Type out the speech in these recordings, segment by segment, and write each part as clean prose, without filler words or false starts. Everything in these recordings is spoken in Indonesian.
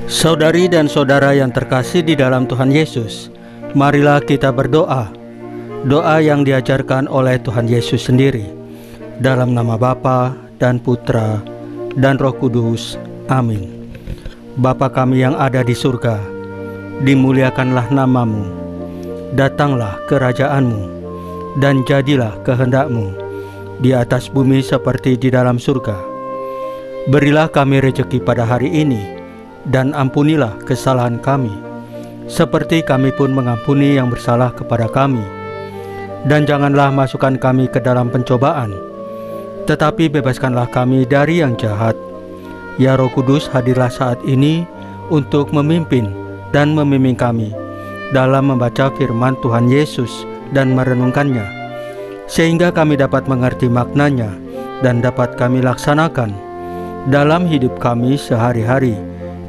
Saudari dan saudara yang terkasih di dalam Tuhan Yesus, marilah kita berdoa. Doa yang diajarkan oleh Tuhan Yesus sendiri. Dalam nama Bapa dan Putra dan Roh Kudus. Amin. Bapa kami yang ada di surga, dimuliakanlah nama-Mu. Datanglah kerajaan-Mu, dan jadilah kehendak-Mu di atas bumi seperti di dalam surga. Berilah kami rejeki pada hari ini, dan ampunilah kesalahan kami, seperti kami pun mengampuni yang bersalah kepada kami. Dan janganlah masukkan kami ke dalam pencobaan, tetapi bebaskanlah kami dari yang jahat. Ya Roh Kudus, hadirlah saat ini untuk memimpin dan membimbing kami dalam membaca firman Tuhan Yesus dan merenungkannya, sehingga kami dapat mengerti maknanya dan dapat kami laksanakan dalam hidup kami sehari-hari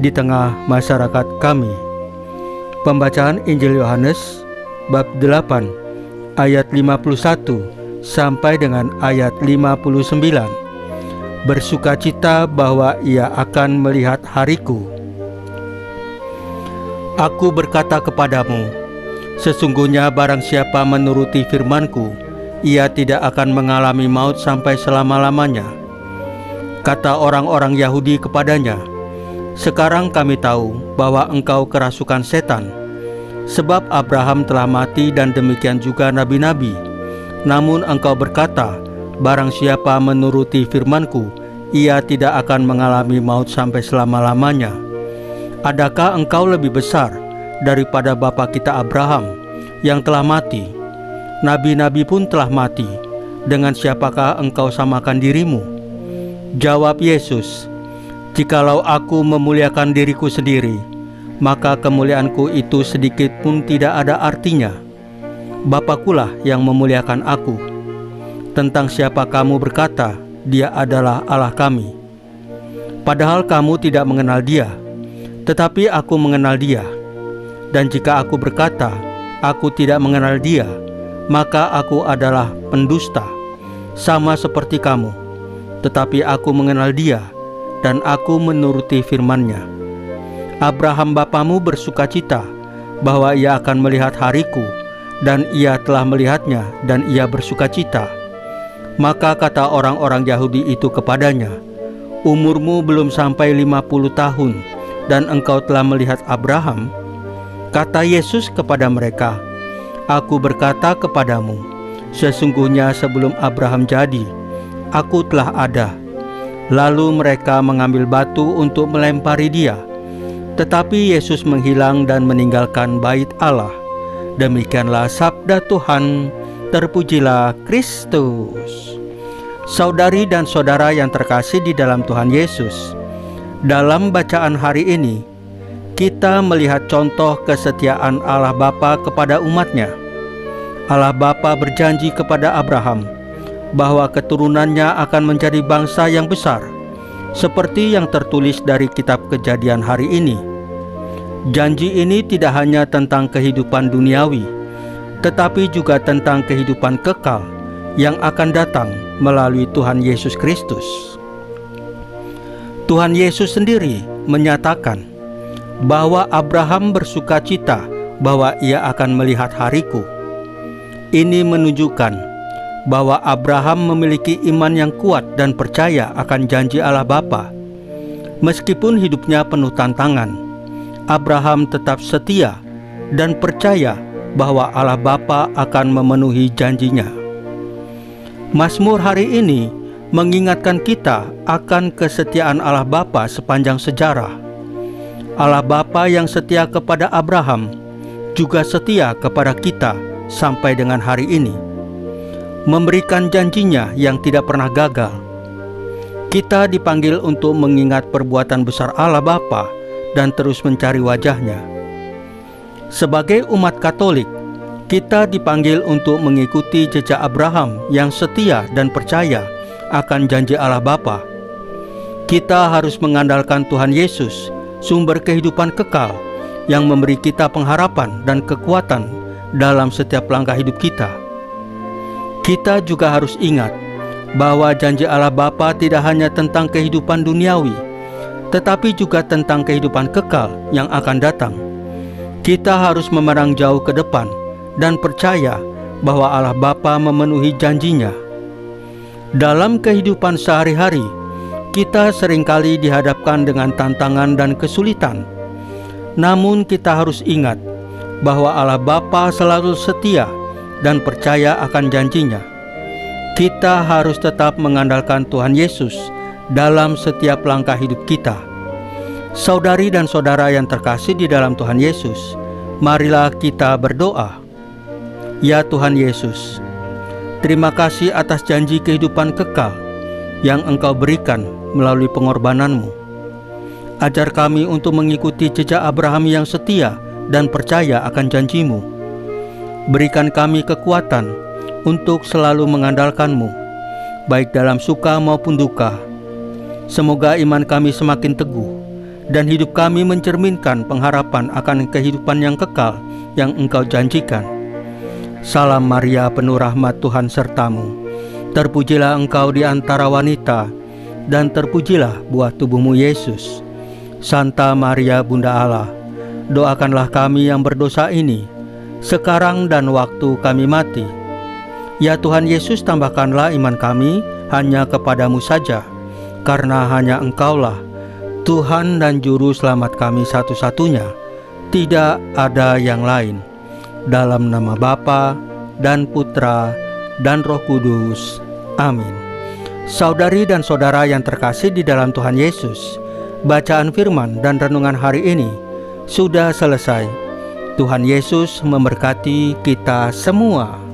di tengah masyarakat kami. Pembacaan Injil Yohanes bab 8 ayat 51 sampai dengan ayat 59. Bersukacita bahwa ia akan melihat hariku. Aku berkata kepadamu, sesungguhnya barang siapa menuruti firman-Ku, ia tidak akan mengalami maut sampai selama-lamanya. Kata orang-orang Yahudi kepadanya, sekarang kami tahu bahwa engkau kerasukan setan, sebab Abraham telah mati dan demikian juga nabi-nabi. Namun engkau berkata, barang siapa menuruti firman-Ku, ia tidak akan mengalami maut sampai selama-lamanya. Adakah engkau lebih besar daripada bapa kita Abraham yang telah mati? Nabi-nabi pun telah mati. Dengan siapakah engkau samakan dirimu? Jawab Yesus, jikalau aku memuliakan diriku sendiri, maka kemuliaanku itu sedikit pun tidak ada artinya. Bapakulah yang memuliakan aku. Tentang siapa kamu berkata, Dia adalah Allah kami, padahal kamu tidak mengenal Dia, tetapi aku mengenal Dia. Dan jika aku berkata, aku tidak mengenal Dia, maka aku adalah pendusta, sama seperti kamu. Tetapi aku mengenal Dia, dan aku menuruti firman-Nya. Abraham bapamu bersukacita bahwa ia akan melihat hariku, dan ia telah melihatnya, dan ia bersukacita. Maka kata orang-orang Yahudi itu kepadanya, umurmu belum sampai 50 tahun, dan engkau telah melihat Abraham? Kata Yesus kepada mereka, aku berkata kepadamu, sesungguhnya sebelum Abraham jadi, aku telah ada. Lalu mereka mengambil batu untuk melempari Dia. Tetapi Yesus menghilang dan meninggalkan bait Allah. Demikianlah sabda Tuhan. Terpujilah Kristus. Saudari dan saudara yang terkasih di dalam Tuhan Yesus, dalam bacaan hari ini kita melihat contoh kesetiaan Allah Bapa kepada umatnya. Allah Bapa berjanji kepada Abraham bahwa keturunannya akan menjadi bangsa yang besar, seperti yang tertulis dari kitab Kejadian hari ini. Janji ini tidak hanya tentang kehidupan duniawi, tetapi juga tentang kehidupan kekal yang akan datang melalui Tuhan Yesus Kristus. Tuhan Yesus sendiri menyatakan bahwa Abraham bersukacita bahwa ia akan melihat hariku. Ini menunjukkan bahwa Abraham memiliki iman yang kuat dan percaya akan janji Allah Bapa. Meskipun hidupnya penuh tantangan, Abraham tetap setia dan percaya bahwa Allah Bapa akan memenuhi janjinya. Mazmur hari ini mengingatkan kita akan kesetiaan Allah Bapa sepanjang sejarah. Allah Bapa yang setia kepada Abraham juga setia kepada kita sampai dengan hari ini, memberikan janjinya yang tidak pernah gagal. Kita dipanggil untuk mengingat perbuatan besar Allah Bapa dan terus mencari wajah-Nya. Sebagai umat Katolik, kita dipanggil untuk mengikuti jejak Abraham yang setia dan percaya akan janji Allah Bapa. Kita harus mengandalkan Tuhan Yesus, sumber kehidupan kekal, yang memberi kita pengharapan dan kekuatan dalam setiap langkah hidup kita. Kita juga harus ingat bahwa janji Allah Bapa tidak hanya tentang kehidupan duniawi, tetapi juga tentang kehidupan kekal yang akan datang. Kita harus memandang jauh ke depan dan percaya bahwa Allah Bapa memenuhi janjinya. Dalam kehidupan sehari-hari, kita seringkali dihadapkan dengan tantangan dan kesulitan. Namun kita harus ingat bahwa Allah Bapa selalu setia dan percaya akan janjinya. Kita harus tetap mengandalkan Tuhan Yesus dalam setiap langkah hidup kita. Saudari dan saudara yang terkasih di dalam Tuhan Yesus, marilah kita berdoa. Ya Tuhan Yesus, terima kasih atas janji kehidupan kekal yang Engkau berikan melalui pengorbanan-Mu. Ajar kami untuk mengikuti jejak Abraham yang setia dan percaya akan janji-Mu. Berikan kami kekuatan untuk selalu mengandalkan-Mu, baik dalam suka maupun duka. Semoga iman kami semakin teguh dan hidup kami mencerminkan pengharapan akan kehidupan yang kekal yang Engkau janjikan. Salam Maria, penuh rahmat, Tuhan sertamu. Terpujilah Engkau di antara wanita, dan terpujilah buah tubuhmu Yesus. Santa Maria Bunda Allah, doakanlah kami yang berdosa ini, sekarang dan waktu kami mati. Ya Tuhan Yesus, tambahkanlah iman kami hanya kepadamu saja, karena hanya Engkaulah Tuhan dan Juru Selamat kami satu-satunya. Tidak ada yang lain. Dalam nama Bapa dan Putra dan Roh Kudus. Amin. Saudari dan saudara yang terkasih di dalam Tuhan Yesus, bacaan firman dan renungan hari ini sudah selesai. Tuhan Yesus memberkati kita semua.